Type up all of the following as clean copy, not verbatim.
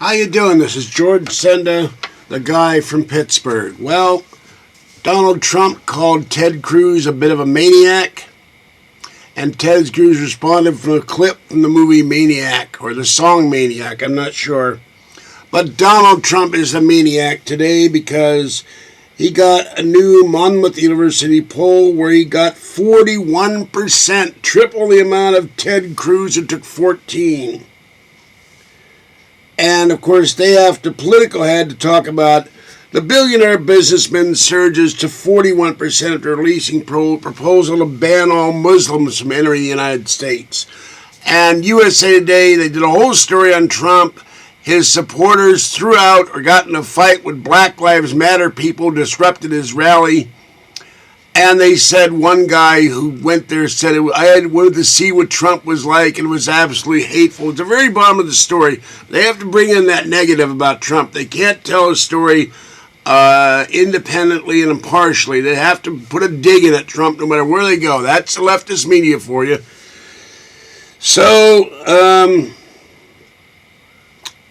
How you doing? This is George Senda, the guy from Pittsburgh. Well, Donald Trump called Ted Cruz a bit of a maniac, and Ted Cruz responded from a clip from the movie Maniac, or the song Maniac, I'm not sure. But Donald Trump is a maniac today because he got a new Monmouth University poll where he got 41%, triple the amount of Ted Cruz, who took 14. And, of course, Politico had to talk about the billionaire businessman surges to 41% after releasing proposal to ban all Muslims from entering the United States. And USA Today, they did a whole story on Trump. His supporters threw out or got in a fight with Black Lives Matter people, disrupted his rally. And they said one guy who went there said, I wanted to see what Trump was like, and it was absolutely hateful. At the very bottom of the story, they have to bring in that negative about Trump. They can't tell a story independently and impartially. They have to put a dig in at Trump no matter where they go. That's the leftist media for you. So,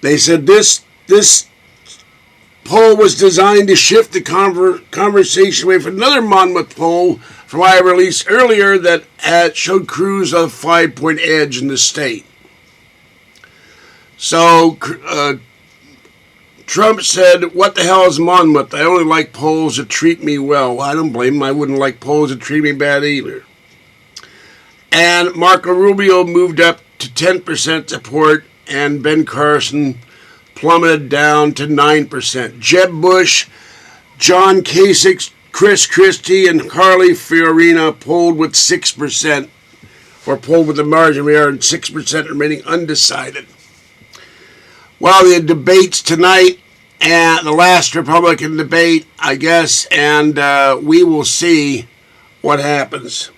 they said this poll was designed to shift the conversation away from another Monmouth poll from I released earlier that showed Cruz a 5-point edge in the state. So Trump said, what the hell is Monmouth? I only like polls that treat me well. I don't blame him. I wouldn't like polls that treat me bad either. And Marco Rubio moved up to 10% support, and Ben Carson plummeted down to 9%. Jeb Bush, John Kasich, Chris Christie, and Carly Fiorina polled with 6%, or polled with a margin. We are at 6% remaining undecided. Well, the debates tonight, and the last Republican debate, I guess, and we will see what happens.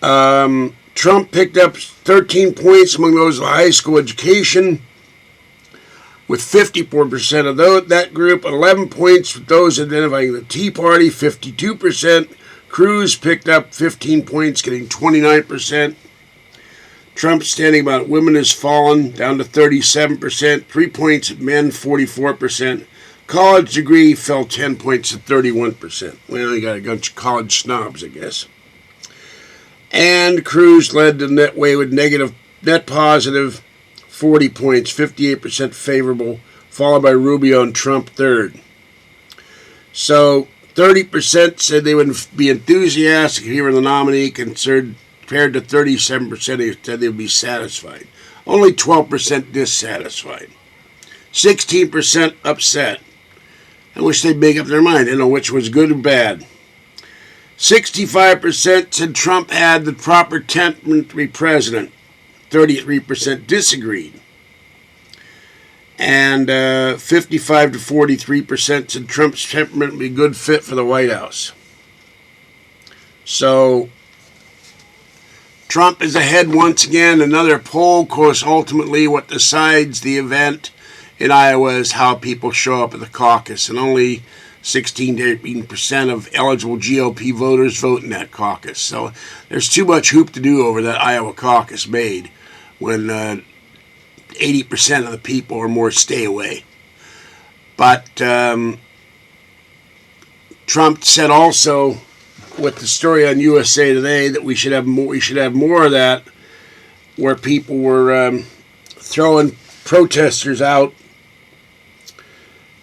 Trump picked up 13 points among those with high school education, with 54% of that group, 11 points with those identifying the Tea Party, 52%. Cruz picked up 15 points, getting 29%. Trump standing about women has fallen, down to 37%. 3 points at men, 44%. College degree fell 10 points to 31%. Well, you got a bunch of college snobs, I guess. And Cruz led the net way with net positive 40 points, 58% favorable, followed by Rubio and Trump third. So 30% said they would be enthusiastic if he were the nominee, compared to 37% who said they would be satisfied. Only 12% dissatisfied. 16% upset. I wish they'd make up their mind, which was good or bad. 65% said Trump had the proper temperament to be president. 33% disagreed. And 55 to 43% said Trump's temperament would be a good fit for the White House. So, Trump is ahead once again. Another poll, of course, ultimately what decides the event in Iowa is how people show up at the caucus. And only 16 to 18% of eligible GOP voters vote in that caucus. So there's too much hoop to do over that Iowa caucus made when 80% of the people or more stay away. But Trump said also with the story on USA Today that we should have more of that, where people were throwing protesters out.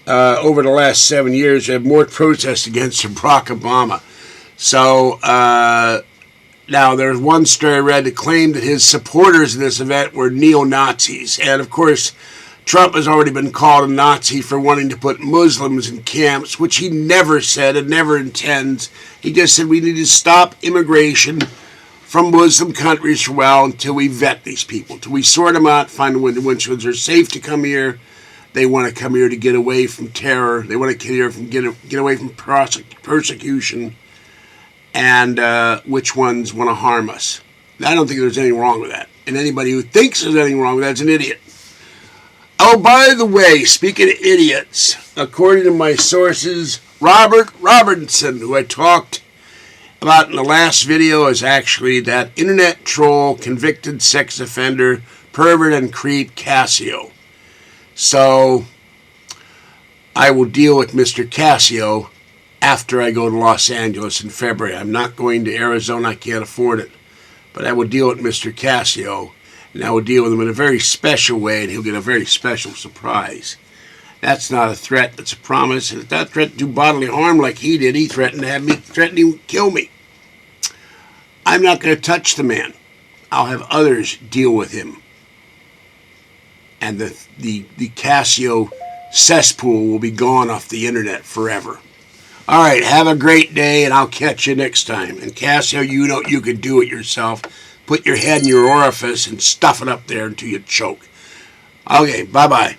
Over the last 7 years, we have more protests against Barack Obama. So now there's one story I read that claimed that his supporters in this event were neo-Nazis. And of course, Trump has already been called a Nazi for wanting to put Muslims in camps, which he never said and never intends. He just said we need to stop immigration from Muslim countries for a while until we vet these people, until we sort them out, find which ones are safe to come here. They want to come here to get away from terror. They want to get away from persecution, and which ones want to harm us. I don't think there's anything wrong with that. And anybody who thinks there's anything wrong with that is an idiot. Oh, by the way, speaking of idiots, according to my sources, Robert Robertson, who I talked about in the last video, is actually that internet troll, convicted sex offender, pervert, and creep Casio. So I will deal with Mr. Casio after I go to Los Angeles in February. I'm not going to Arizona. I can't afford it. But I will deal with Mr. Casio, and I will deal with him in a very special way, and he'll get a very special surprise. That's not a threat. That's a promise. And if that threat to do bodily harm like he did, he threatened to kill me. I'm not going to touch the man. I'll have others deal with him. And the Casio cesspool will be gone off the internet forever. All right, have a great day, and I'll catch you next time. And Casio, you know you can do it yourself. Put your head in your orifice and stuff it up there until you choke. Okay, bye-bye.